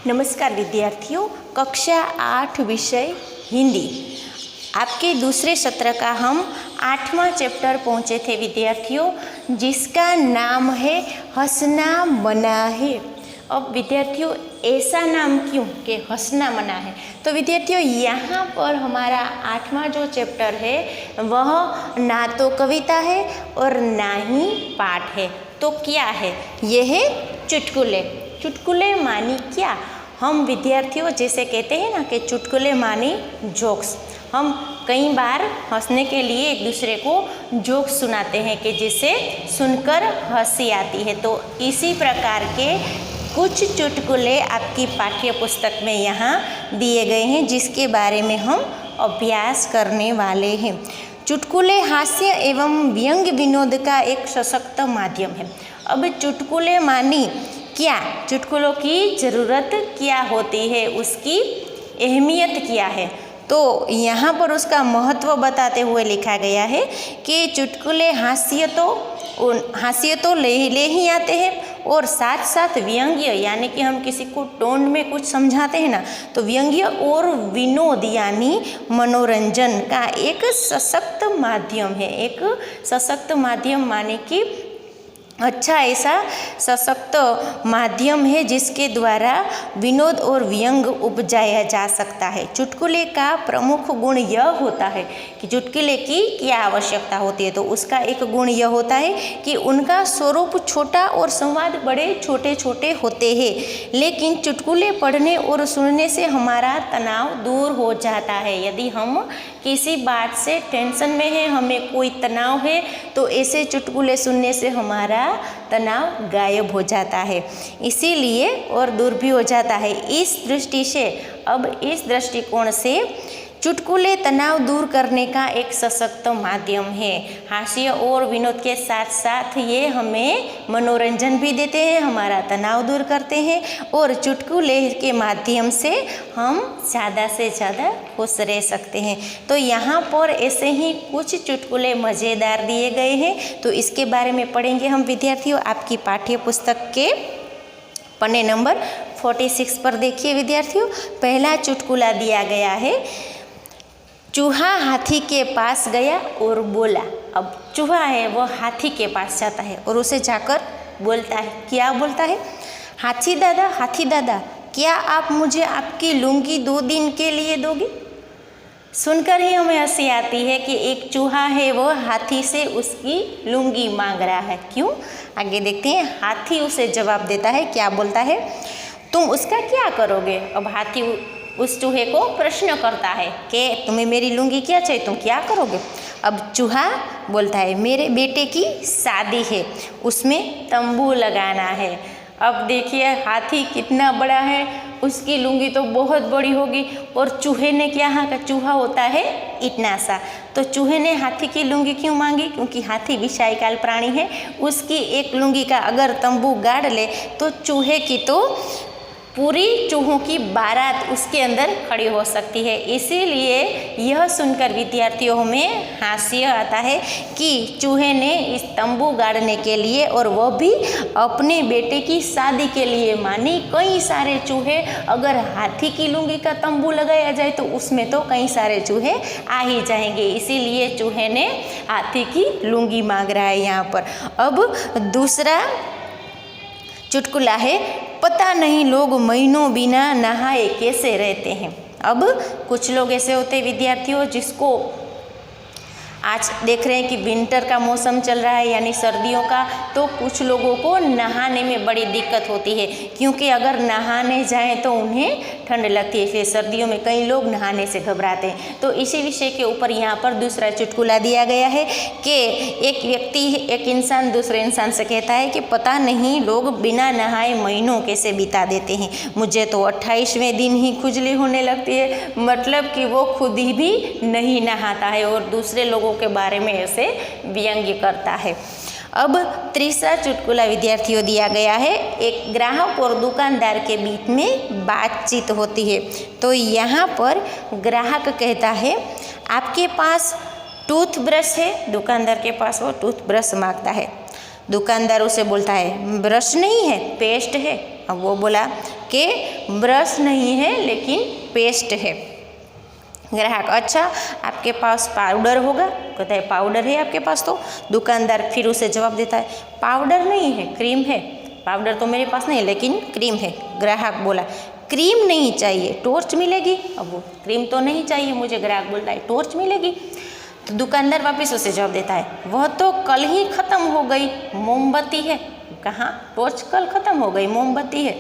नमस्कार विद्यार्थियों, कक्षा 8 विषय हिंदी आपके दूसरे सत्र का हम 8वां चैप्टर पहुँचे थे विद्यार्थियों, जिसका नाम है हंसना मना है। अब विद्यार्थियों ऐसा नाम क्यों कि हंसना मना है? तो विद्यार्थियों यहाँ पर हमारा 8वां जो चैप्टर है वह ना तो कविता है और ना ही पाठ है। तो क्या है? यह है चुटकुले। चुटकुले मानी क्या? हम विद्यार्थियों जैसे कहते हैं ना कि चुटकुले मानी जोक्स। हम कई बार हंसने के लिए एक दूसरे को जोक्स सुनाते हैं कि जिसे सुनकर हंसी आती है। तो इसी प्रकार के कुछ चुटकुले आपकी पाठ्य पुस्तक में यहाँ दिए गए हैं, जिसके बारे में हम अभ्यास करने वाले हैं। चुटकुले हास्य एवं व्यंग्य विनोद का एक सशक्त माध्यम है। अब चुटकुले मानी क्या? चुटकुलों की ज़रूरत क्या होती है, उसकी अहमियत क्या है? तो यहाँ पर उसका महत्व बताते हुए लिखा गया है कि चुटकुले हास्य तो ले ही आते हैं और साथ साथ व्यंग्य, यानी कि हम किसी को टोन में कुछ समझाते हैं ना, तो व्यंग्य और विनोद यानी मनोरंजन का एक सशक्त माध्यम है। एक सशक्त माध्यम माने कि अच्छा ऐसा सशक्त माध्यम है जिसके द्वारा विनोद और व्यंग उपजाया जा सकता है। चुटकुले का प्रमुख गुण यह होता है कि चुटकुले की क्या आवश्यकता होती है, तो उसका एक गुण यह होता है कि उनका स्वरूप छोटा और संवाद बड़े छोटे छोटे होते हैं। लेकिन चुटकुले पढ़ने और सुनने से हमारा तनाव दूर हो जाता है। यदि हम किसी बात से टेंशन में हैं, हमें कोई तनाव है, तो ऐसे चुटकुले सुनने से हमारा तनाव गायब हो जाता है, इसीलिए और दूर भी हो जाता है। इस दृष्टि से, अब इस दृष्टिकोण से चुटकुले तनाव दूर करने का एक सशक्त माध्यम है। हास्य और विनोद के साथ साथ ये हमें मनोरंजन भी देते हैं, हमारा तनाव दूर करते हैं और चुटकुले के माध्यम से हम ज़्यादा से ज़्यादा खुश रह सकते हैं। तो यहाँ पर ऐसे ही कुछ चुटकुले मज़ेदार दिए गए हैं, तो इसके बारे में पढ़ेंगे हम विद्यार्थियों। आपकी पाठ्य पुस्तक के पन्ने नंबर 46 पर देखिए विद्यार्थियों। पहला चुटकुला दिया गया है, चूहा हाथी के पास गया और बोला। अब चूहा है वो हाथी के पास जाता है और उसे जाकर बोलता है, क्या बोलता है? हाथी दादा, क्या आप मुझे आपकी लुंगी 2 दिन के लिए दोगे? सुनकर ही हमें हंसी आती है कि एक चूहा है वो हाथी से उसकी लुंगी मांग रहा है। क्यों? आगे देखते हैं। हाथी उसे जवाब देता है, क्या बोलता है? तुम उसका क्या करोगे? अब हाथी उस चूहे को प्रश्न करता है कि तुम्हें मेरी लुंगी क्या चाहिए, तुम क्या करोगे? अब चूहा बोलता है, मेरे बेटे की शादी है, उसमें तंबू लगाना है। अब देखिए हाथी कितना बड़ा है, उसकी लुंगी तो बहुत बड़ी होगी और चूहे ने क्या कहा? चूहा होता है इतना सा। तो चूहे ने हाथी की लुंगी क्यों मांगी? क्योंकि हाथी विशालकाय प्राणी है, उसकी एक लुंगी का अगर तंबू गाड़ ले तो चूहे की तो पूरी चूहों की बारात उसके अंदर खड़ी हो सकती है। इसीलिए यह सुनकर विद्यार्थियों में हास्य आता है कि चूहे ने इस तंबू गाड़ने के लिए, और वह भी अपने बेटे की शादी के लिए, मानी कई सारे चूहे, अगर हाथी की लुंगी का तंबू लगाया जाए तो उसमें तो कई सारे चूहे आ ही जाएंगे। इसीलिए चूहे ने हाथी की लुंगी मांग रहा है यहाँ पर। अब दूसरा चुटकुला है, पता नहीं लोग महीनों बिना नहाए कैसे रहते हैं। अब कुछ लोग ऐसे होते हैं विद्यार्थियों जिसको आज देख रहे हैं कि विंटर का मौसम चल रहा है यानी सर्दियों का, तो कुछ लोगों को नहाने में बड़ी दिक्कत होती है, क्योंकि अगर नहाने जाएं तो उन्हें ठंड लगती है। फिर सर्दियों में कई लोग नहाने से घबराते हैं। तो इसी विषय के ऊपर यहाँ पर दूसरा चुटकुला दिया गया है कि एक इंसान दूसरे इंसान से कहता है कि पता नहीं लोग बिना नहाए महीनों कैसे बिता देते हैं, मुझे तो 28वें दिन ही खुजली होने लगती है। मतलब कि वो खुद ही भी नहीं नहाता है और दूसरे लोगों के बारे में ऐसे व्यंग्य करता है। अब तीसरा चुटकुला विद्यार्थियों दिया गया है, एक ग्राहक और दुकानदार के बीच में बातचीत होती है। तो यहाँ पर ग्राहक कहता है, आपके पास टूथब्रश है? दुकानदार के पास वो टूथब्रश मांगता है। दुकानदार उसे बोलता है ब्रश नहीं है, पेस्ट है। अब वो बोला कि ब्रश नहीं है लेकिन पेस्ट है। ग्राहक अच्छा आपके पास पाउडर होगा, कहता है पाउडर है आपके पास। तो दुकानदार फिर उसे जवाब देता है पाउडर नहीं है, क्रीम है। पाउडर तो मेरे पास नहीं है लेकिन क्रीम है। ग्राहक बोला क्रीम नहीं चाहिए, टॉर्च मिलेगी। अब वो क्रीम तो नहीं चाहिए मुझे, ग्राहक बोलता है टॉर्च मिलेगी। तो दुकानदार वापस उसे जवाब देता है वह तो कल ही ख़त्म हो गई, मोमबत्ती है। कहाँ, टॉर्च कल ख़त्म हो गई, मोमबत्ती है।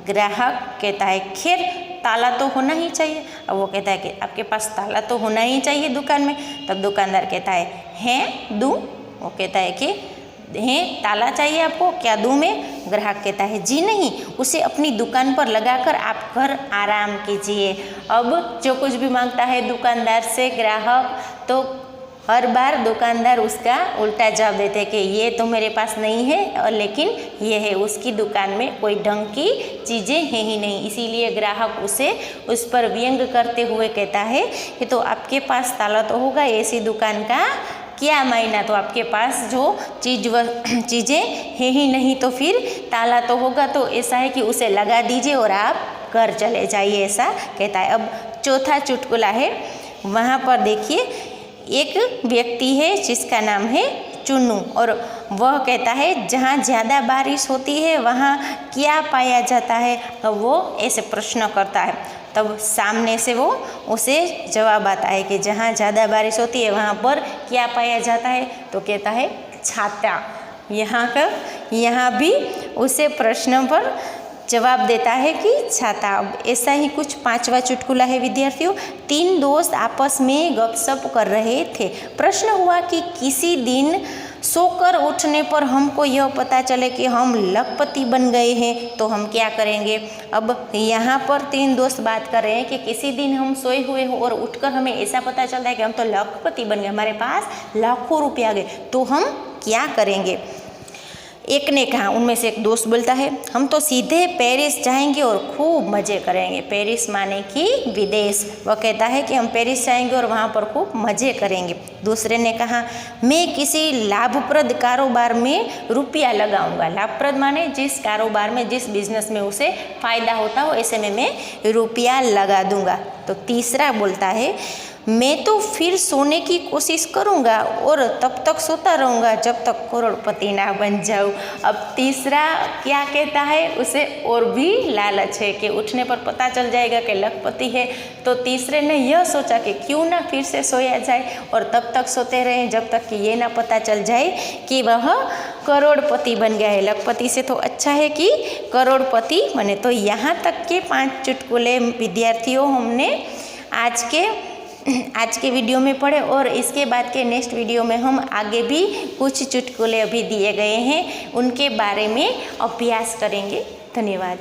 ग्राहक कहता है खैर ताला तो होना ही चाहिए। अब वो कहता है कि आपके पास ताला तो होना ही चाहिए दुकान में। तब दुकानदार कहता है दूँ? वो कहता है कि हैं ताला चाहिए आपको, क्या दूँ मैं? ग्राहक कहता है जी नहीं, उसे अपनी दुकान पर लगाकर आप घर आराम कीजिए। अब जो कुछ भी मांगता है दुकानदार से ग्राहक, तो हर बार दुकानदार उसका उल्टा जवाब देते कि ये तो मेरे पास नहीं है, और लेकिन ये है। उसकी दुकान में कोई ढंग की चीज़ें हैं ही नहीं। इसीलिए ग्राहक उसे उस पर व्यंग करते हुए कहता है कि तो आपके पास ताला तो होगा, ऐसी दुकान का क्या मायना, तो आपके पास जो चीज़ें हैं ही नहीं तो फिर ताला तो होगा। तो ऐसा है कि उसे लगा दीजिए और आप घर चले जाइए, ऐसा कहता है। अब चौथा चुटकुला है, वहाँ पर देखिए एक व्यक्ति है जिसका नाम है चुन्नू, और वह कहता है जहाँ ज़्यादा बारिश होती है वहाँ क्या पाया जाता है। अब वो ऐसे प्रश्न करता है, तब सामने से वो उसे जवाब आता है कि जहाँ ज़्यादा बारिश होती है वहाँ पर क्या पाया जाता है। तो कहता है छाता। यहाँ भी उसे प्रश्न पर जवाब देता है कि छाता। अब ऐसा ही कुछ पांचवा चुटकुला है विद्यार्थियों। 3 दोस्त आपस में गपशप कर रहे थे। प्रश्न हुआ कि किसी दिन सोकर उठने पर हमको यह पता चले कि हम लखपति बन गए हैं तो हम क्या करेंगे। अब यहाँ पर 3 दोस्त बात कर रहे हैं कि किसी दिन हम सोए हुए हो और उठकर हमें ऐसा पता चलता है कि हम तो लखपति बन गए, हमारे पास लाखों रुपये आ गए, तो हम क्या करेंगे। एक ने कहा, उनमें से एक दोस्त बोलता है हम तो सीधे पेरिस जाएंगे और खूब मज़े करेंगे। पेरिस माने कि विदेश। वह कहता है कि हम पेरिस जाएंगे और वहाँ पर खूब मज़े करेंगे। दूसरे ने कहा मैं किसी लाभप्रद कारोबार में रुपया लगाऊंगा। लाभप्रद माने जिस कारोबार में, जिस बिजनेस में उसे फ़ायदा होता हो, ऐसे में मैं रुपया लगा दूंगा। तो तीसरा बोलता है मैं तो फिर सोने की कोशिश करूँगा और तब तक सोता रहूँगा जब तक करोड़पति ना बन जाऊँ। अब तीसरा क्या कहता है, उसे और भी लालच है कि उठने पर पता चल जाएगा कि लखपति है। तो तीसरे ने यह सोचा कि क्यों ना फिर से सोया जाए और तब तक सोते रहें जब तक कि ये ना पता चल जाए कि वह करोड़पति बन गया है। लखपति से तो अच्छा है कि करोड़पति बने। तो यहाँ तक के 5 चुटकुले विद्यार्थियों हमने आज के वीडियो में पढ़े, और इसके बाद के नेक्स्ट वीडियो में हम आगे भी कुछ चुटकुले अभी दिए गए हैं उनके बारे में अभ्यास करेंगे। धन्यवाद।